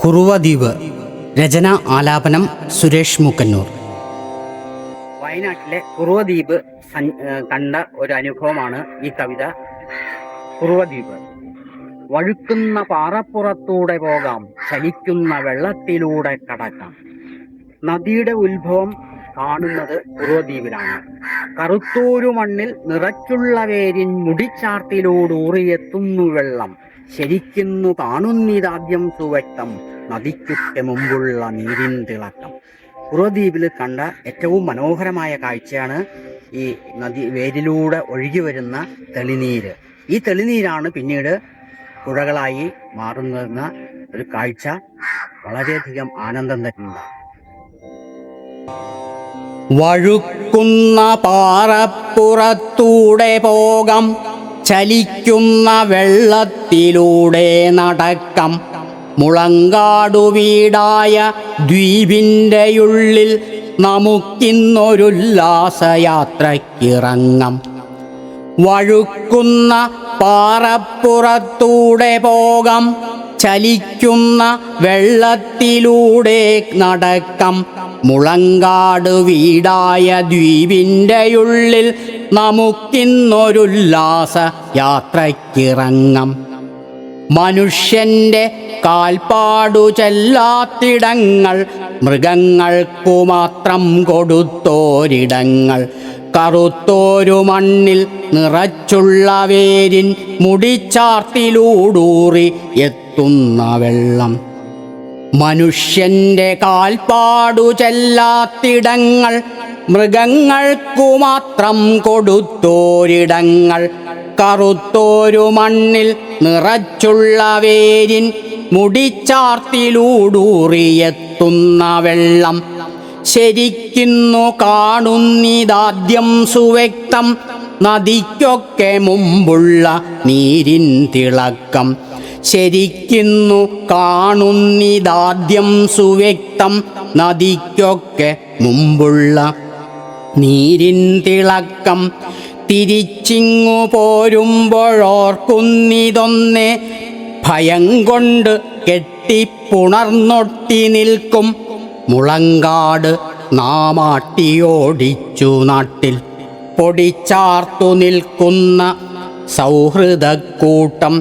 കുറുവദ്വീപ്. രചന ആലാപനം സുരേഷ് മുക്കന്നൂർ. വയനാട്ടിലെ കുറുവദ്വീപ് കണ്ട ഒരു അനുഭവമാണ് ഈ കവിത. കുറുവദ്വീപ്. വഴുക്കുന്ന പാറപ്പുറത്തൂടെ പോകാം, ചലിക്കുന്ന വെള്ളത്തിലൂടെ കടക്കാം. നദിയുടെ ഉത്ഭവം കാണുന്നത് കുറുവദ്വീപിലാണ്. കറുത്തൂരു മണ്ണിൽ നിറച്ചുള്ള വേരിൻ മുടിച്ചാർത്തിലൂടൂറിയെത്തുന്നു വെള്ളം. ശരിക്കുന്നു കാണുന്നിതാദ്യം സുവ്യക്തം, നദിക്കുറ്റ മുമ്പുള്ള നീരിൻ തിളക്കം. കുറുവദ്വീപിൽ കണ്ട ഏറ്റവും മനോഹരമായ കാഴ്ചയാണ് ഈ നദി വേരിലൂടെ ഒഴുകി വരുന്ന തെളിനീര്. ഈ തെളിനീരാണ് പിന്നീട് പുഴകളായി മാറുന്ന ഒരു കാഴ്ച വളരെയധികം ആനന്ദം തരുന്നതാണ്. വഴുക്കുന്ന പാറപ്പുറത്തൂടെ പോകാം, ചലിക്കുന്ന വെള്ളത്തിലൂടെ നടക്കാം. മുളങ്കാടു വീടായ ദ്വീപിൻ്റെയുള്ളിൽ നമുക്കിന്നൊരുല്ലാസയാത്രയ്ക്കിറങ്ങാം. വഴുക്കുന്ന പാറപ്പുറത്തൂടെ പോകാം, ചലിക്കുന്ന വെള്ളത്തിലൂടെ നടക്കാം. മുളങ്കാട് വീടായ ദ്വീപിൻ്റെയുള്ളിൽ നമുക്കിന്നൊരുല്ലാസ യാത്രയ്ക്കിറങ്ങാം. മനുഷ്യൻ്റെ കാൽപ്പാടു ചെല്ലാത്തിടങ്ങൾ, മൃഗങ്ങൾക്കു മാത്രം കൊടുത്തോരിടങ്ങൾ. കറുത്തോരു മണ്ണിൽ നിറച്ചുള്ള വേരിൻ മുടിച്ചാർത്തിലൂടൂറി എത്തുന്ന വെള്ളം. മനുഷ്യൻ്റെ കാൽപ്പാടു ചെല്ലാത്തിടങ്ങൾ, മൃഗങ്ങൾക്കു മാത്രം കൊടുത്തോരിടങ്ങൾ. കറുത്തോരു മണ്ണിൽ നിറച്ചുള്ള വേരിൻ മുടിച്ചാർത്തിലൂടൂറിയെത്തുന്ന വെള്ളം. ശരിക്കുന്നു കാണുന്നിതാദ്യം സുവ്യക്തം, നദിക്കൊക്കെ മുമ്പുള്ള നീരിൻ തിളക്കം. ശരിക്കുന്നു കാണുന്നിതാദ്യം സുവ്യക്തം, നദിക്കൊക്കെ മുമ്പുള്ള നീരിൻ തിളക്കം. തിരിച്ചിങ്ങു പോരുമ്പോഴോർക്കുന്നിതൊന്നേ, ഭയം കൊണ്ട് കെട്ടിപ്പുണർന്നൊട്ടി നിൽക്കും മുളങ്കാട് നാമാട്ടിയോടിച്ചു നാട്ടിൽ. പൊടിച്ചാർത്തു നിൽക്കുന്ന സൗഹൃദക്കൂട്ടം,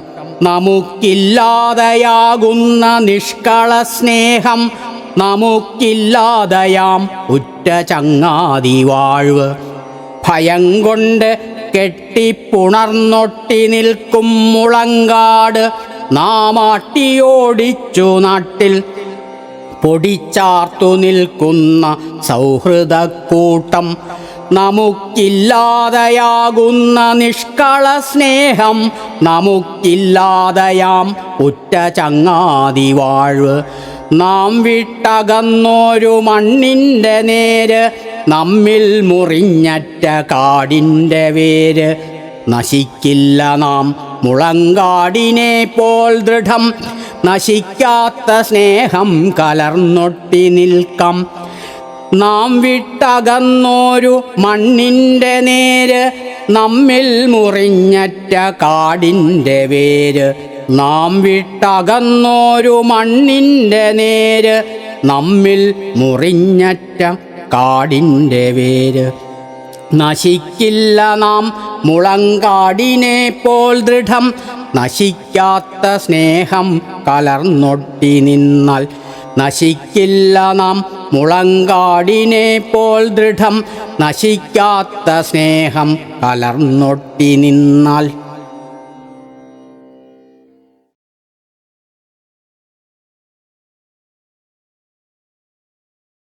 നമുക്കില്ലാതെയാകുന്ന നിഷ്കള സ്നേഹം. നമുക്കില്ലാതെയാം ഉറ്റ ചങ്ങാതി വാഴ്വ്. ഭയം കൊണ്ട് കെട്ടിപ്പുണർന്നൊട്ടി നിൽക്കും മുളങ്കാട് നാമാട്ടിയോടിച്ചു നാട്ടിൽ. പൊടിച്ചാർത്തു നിൽക്കുന്ന സൗഹൃദക്കൂട്ടം, നമുക്കില്ലാതെയാകുന്ന നിഷ്കള സ്നേഹം. നമുക്കില്ലാതെയാം ഉറ്റ ചങ്ങാതി വാഴ്വ്. നാം വിട്ടകന്നോരു മണ്ണിൻ്റെ നേര്, നമ്മിൽ മുറിഞ്ഞറ്റ കാടിൻ്റെ വേര്. നശിക്കില്ല നാം മുളങ്കാടിനെ പോൽ ദൃഢം, നശിക്കാത്ത സ്നേഹം കലർന്നൊട്ടി നിൽക്കാം. നാം വിട്ടകന്നോരു മണ്ണിൻ്റെ നേര്, നമ്മിൽ മുറിഞ്ഞറ്റ കാടിൻ്റെ വേര്. നാം വിട്ടകന്നോരു മണ്ണിൻ്റെ നേര്, നമ്മിൽ മുറിഞ്ഞറ്റ കാടിൻ്റെ വേര്. നശിക്കില്ല നാം മുളങ്കാടിനെ പോൽ ദൃഢം, നശിക്കാത്ത സ്നേഹം കലർന്നൊട്ടി നിന്നാൽ. നശിക്കില്ല നാം മുളങ്കാടിനെ പോൽ ദൃഢം, നശിക്കാത്ത സ്നേഹം കലർന്നൊട്ടി നിന്നാൽ.